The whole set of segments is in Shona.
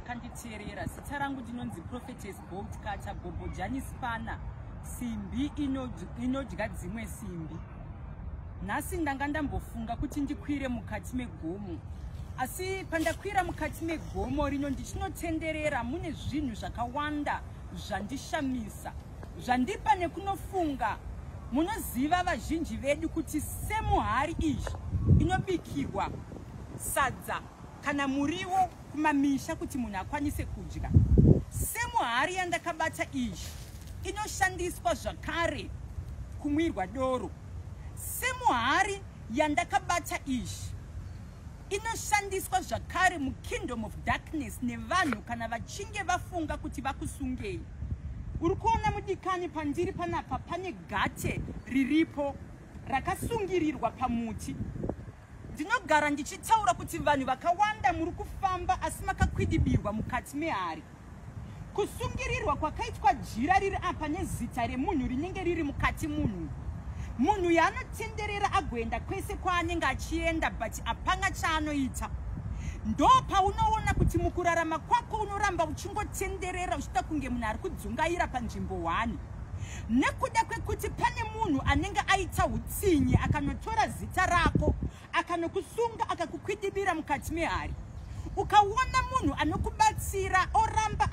Kanditerera zita rangu ndinonzi Prophetess Bolt Kata Bobo Jani Spana simbi inodya dzimwe simbi. Nhasi ndanga ndambofunga kuti ndikwire mukati megomo. Asi pandakwira mukati megomo rino ndichinotenderera mune zvinhu zvakawanda zvandishamisa. Zvandipa nekunofunga. Munoziva vazhinji vedu kuti semuhari izvi inobikirwa sadza kana muriwo kumamisha kuti munhu akwanise kudya. Semuhari yandakabata izvi inoshandiswa zvakare kumwirwa doro. Semuhari yandakabata izvi inoshandiswa zvakare mukingdom of darkness nevanhu kana vachinge vafunga kuti vakusungei. Uri kuona mudikani pandiri panapa pane gate riripo rakasungirirwa pamuti. Ndinogara ndichitaura kuti vanhu vakawanda muri kufamba asi makakwidibirwa mukati mehari. Kusungirirwa kwakaitwa jira riri apa nezita remunhu rinenge riri mukati munhu. Munhu yaanotenderera agoenda kwese kwaanenge achienda but apana chaanoita. Ndo paunoona kuti mukurarama kwako unoramba uchingotenderera uchita kunge munhu ari kudzungaira panzvimbo 1. Nekuda kwekuti pane munhu anenge aita utsinye akanotora zita rako akanokusunga akakukwidibira mukati mehari. Ukaona munhu anokubatsira oramba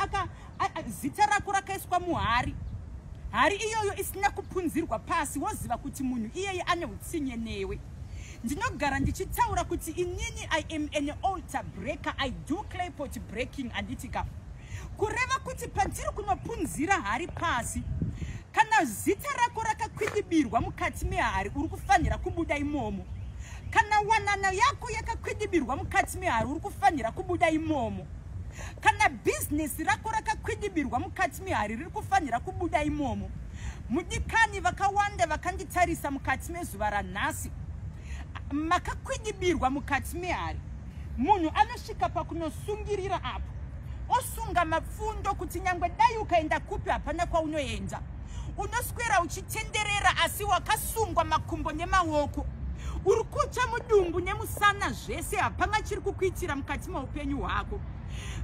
zita rako rakaiswa muhari, hari iyoyo isina kupunzirwa pasi, woziva kuti munhu iyeye ane utsinye newe. Ndinogara ndichitaura kuti inini I am an altar breaker, I do clay pot breaking anditika. Kureva kuti pandiri kunopunzira hari pasi, kana zita rako rakakwidibirwa mukati mehari uri kufanira kubuda imomo. Kana wanana yako yakakwidibirwa mukati mehari uri kufanira kubuda imomo. Kana business rako rakakwidibirwa mukati mehari riri kufanira kubuda imomo. Mudikani vakawanda vakanditarisa mukati mezuva ranhasi. Makakwidibirwa mukati mehari. Munhu anosvika pakunosungirira apo. Osunga mapfundo kuti nyangwe dai ukaenda kupi hapana kwaunoenda. Unoswera uchitenderera asi wakasungwa makumbo nemaoko. Uri kucha mudumbu nemusana zvese hapana chiri kukuitira mukati meupenyu hwako.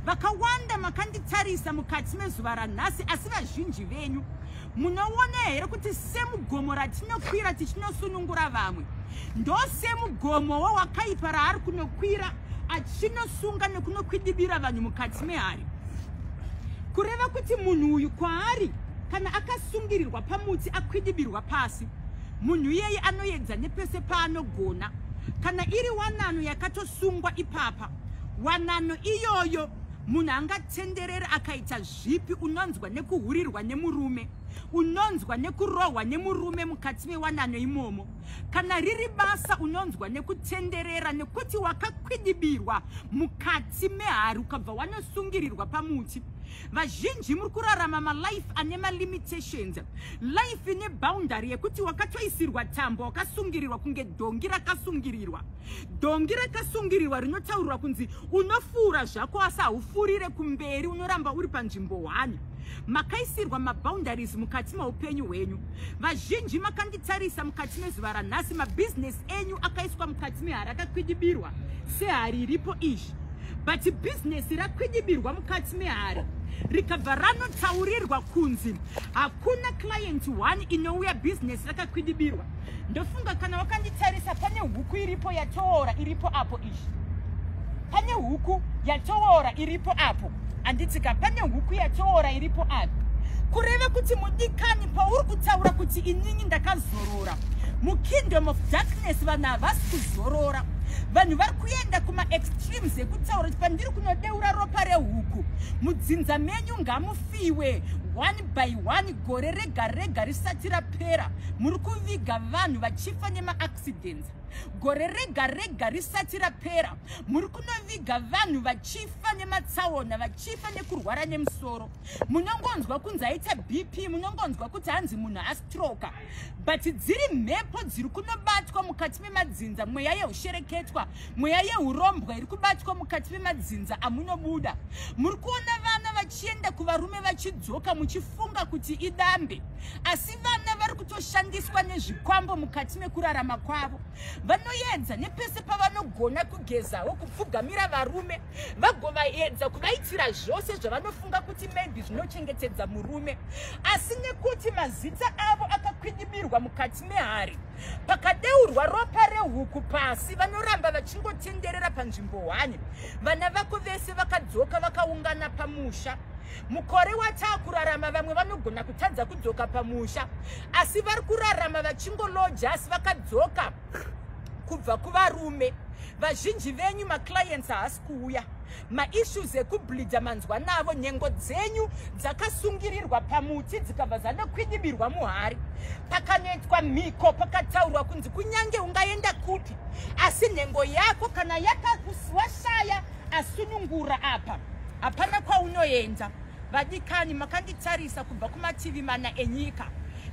Vakawanda makanditarisa mukati mezuva ranhasi asi vazhinji venyu munoona here kuti semugomo ratinokwira tichinosunungura vamwe ndo semugomo wawakaipa raari kunokwira achinosunga nekunokwidibira vanhu mukati mehari. Kureva kuti munhu uyu kwaari kana akasungirirwa pamuti akwidibirwa pasi, munhu iyeye anoedza nepese paanogona. Kana iri wanano yakatosungwa ipapa, wanano iyoyo munhu angatenderera akaita zvipi, unonzwa nekuhurirwa nemurume, unonzwa nekurohwa nemurume mukati mewanano imomo. Kana riri basa unonzwa nekutenderera nekuti wakakwidibirwa mukati mehari ukabva wanosungirirwa pamuti. Vazhinji muri kurarama malife ane malimitations, life ine boundary yekuti wakatoisirwa tambo wakasungirirwa kunge dongi rakasungirirwa. Dongi rakasungirirwa rinotaurwa kunzi unofura zvako asi haufurire kumberi, unoramba uri panzvimbo 1. Makaisirwa maboundaries mukati meupenyu hwenyu. Vazhinji makanditarisa mukati mezuva ranhasi, mabusiness enyu akaiswa mukati mehari akakwidibirwa sehari iripo izvi. But business rakwidibirwa mukati mehari rikabva ranotaurirwa kunzi hakuna client 1 inouya business rakakwidibirwa. Ndofunga kana wakanditarisa pane huku iripo yatoora iripo apo izvi. Pane huku yatoora iripo apo. Anditika pane huku yatoora iripo apo. Kureva kuti mudikani pauri kutaura kuti inini ndakazorora. Mukingdom of darkness vanhu havasi kuzorora. Vanhu vari kuenda kuma extremes ekutaura kuti pandiri kunodeura ropa rehuku, mudzinza menyu ngamufiwe 1 by 1 gore rega rega risati rapera. Muri kuviga vanhu vachifa nemaaccidents. Gore rega rega risati rapera muri kunoviga vanhu vachifa nematsaona, vachifa nekurwara nemusoro. Munongonzwa kunzi aita BP, munongonzwa kuti hanzi munhu astroka. But dziri mhepo dziri kunobatwa mukati memadzinza, mweya yeushereketwa, mweya yeurombwa iri kubatwa mukati memadzinza amunobuda. Muri kuona vana muchienda kuvarume vachidzoka muchifunga kuti idambe, asi vana vari kutoshandiswa nezvikwambo mukati mekurarama kwavo. Vanoedza nepese pavanogona kugezawo kupfugamira varume, vagovaedza kuvaitira zvose zvavanofunga kuti maybe zvinochengetedza murume, asi nekuti mazita avo akakwidibirwa mukati mehari, pakadeurwa ropa rehuku pasi, vanoramba vachingotenderera panzvimbo 1. Vana vako vese vakadzoka vakaungana pamusha. Mukore watakurarama vamwe vanogona kutadza kudzoka pamusha, asi vari kurarama vachingoloja, asi vakadzoka kubva kuvarume. Vazhinji venyu maclients haasi kuuya, maissues ekubleeda manzwa navo, nhengo dzenyu dzakasungirirwa pamuti dzikabva dzandokwidibirwa muhari, pakanoitwa mhiko, pakataurwa kunzi kunyange ungaenda kupi, asi nhengo yako kana washaya asunungura apa, hapana kwaunoenda. Vadikani, makanditarisa kubva kumativi 4 enyika.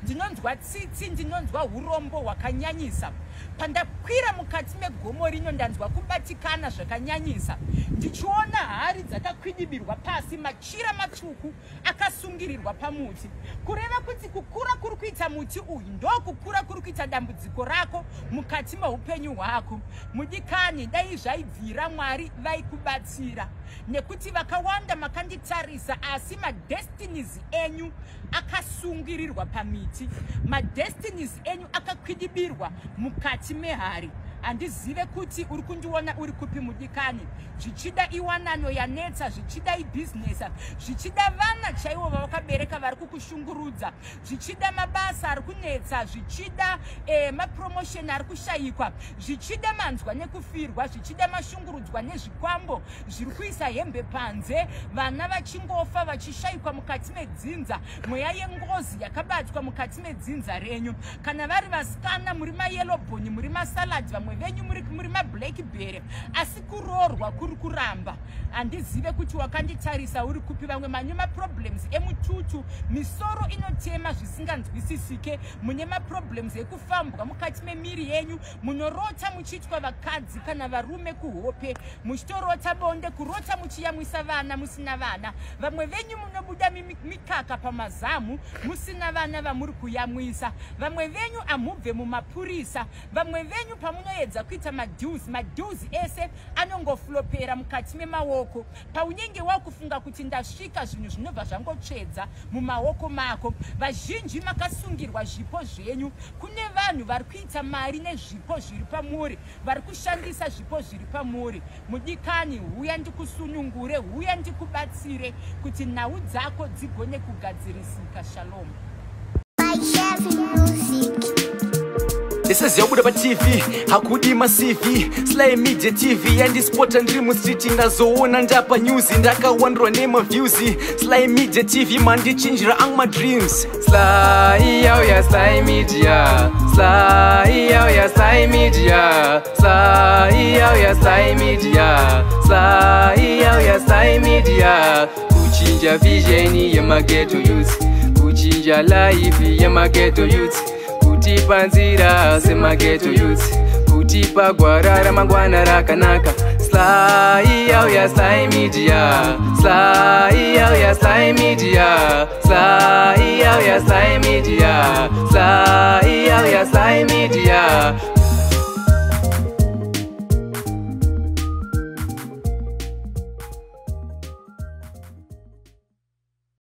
Ndinonzwa tsitsi, ndinonzwa urombo hwakanyanyisa. Pandakwira mukati megomo rino ndanzwa kubatikana zvakanyanyisa. Ndichiona hari dzakakwidibirwa pasi, machira matsvuku akasungirirwa pamuti. Kureva kuti kukura kuri kuita muti uyu ndokukura kuri kuita dambudziko rako mukati meupenyu hwako. Mudikani, dai zvaibvira Mwari vaikubatsira, nekuti vakawanda makanditarisa, asi madestinies enyu akasungirirwa pamiti, madestinies enyu akakwidibirwa mukati mehari. Handizive kuti uri kundiona uri kupi mudikani, zvichida iwanano yanetsa, zvichida ibusiness, zvichida vana chaivo vavakabereka vari kukushungurudza, zvichida mabasa ari kunetsa, zvichida mapromotion ari kushayikwa, zvichida manzwa nekufirwa, zvichida mashungurudzwa nezvikwambo zviri kuisa hembe panze, vana vachingofa vachishayikwa mukati medzinza, mweya yengozi yakabatwa mukati medzinza renyu. Kana vari vasikana muri mayellow-bone, muri masalad, vamwe venyu muri mablackberry, asi kuroorwa kuri kuramba. Handizive kuti wakanditarisa uri kupi. Vamwe mane maproblems emututu, misoro inotema zvisinganzwisisike, mune maproblems ekufambwa mukati memiri yenyu, munorota muchitwa vakadzi kana varume kuhope, muchitorota bonde, kurota muchiyamwisa vana musina vana. Vamwe venyu munobuda mikaka pamazamu musina vana vamuri kuyamwisa. Vamwe venyu amubve mumapurisa. Vamwe venyu pamunoedza kuita madues ese anongoflopera mukati memaoko. Paunenge wakufunga kuti ndasvika, zvinhu zvinobva zvangotsvedza mumaoko mako. Vazhinji makasungirwa zvipo zvenyu. Kune vanhu vari kuita mari nezvipo zviri pamuri, vari kushandisa zvipo zviri pamuri. Mudikani, huya ndikusunungure, huya ndikubatsire kuti nhau dzako dzigone kugadzirisika. Shalom. This is Yabudaba TV, Hakudima CV, Sly Media TV, and this sport and dream street in the zone and Japa news in Daka wonder name of views. Sly Media TV, man, they change my dreams. Sly, oh yeah, Sly Media. Sly, oh yeah, Sly Media. Sly, oh yeah, Sly Media. Sly, oh yeah, Sly Media. Kuchinja vision ya mageto youth. Kuchinja life ya mageto youth. Kutipa nzira semageto youth, kutipa gwara mangwana rakanaka. Sly, oh yeah, Sly Media. Sly, oh yeah, Sly Media. Sly, oh yeah, Sly Media. Sly, oh yeah, Sly Media.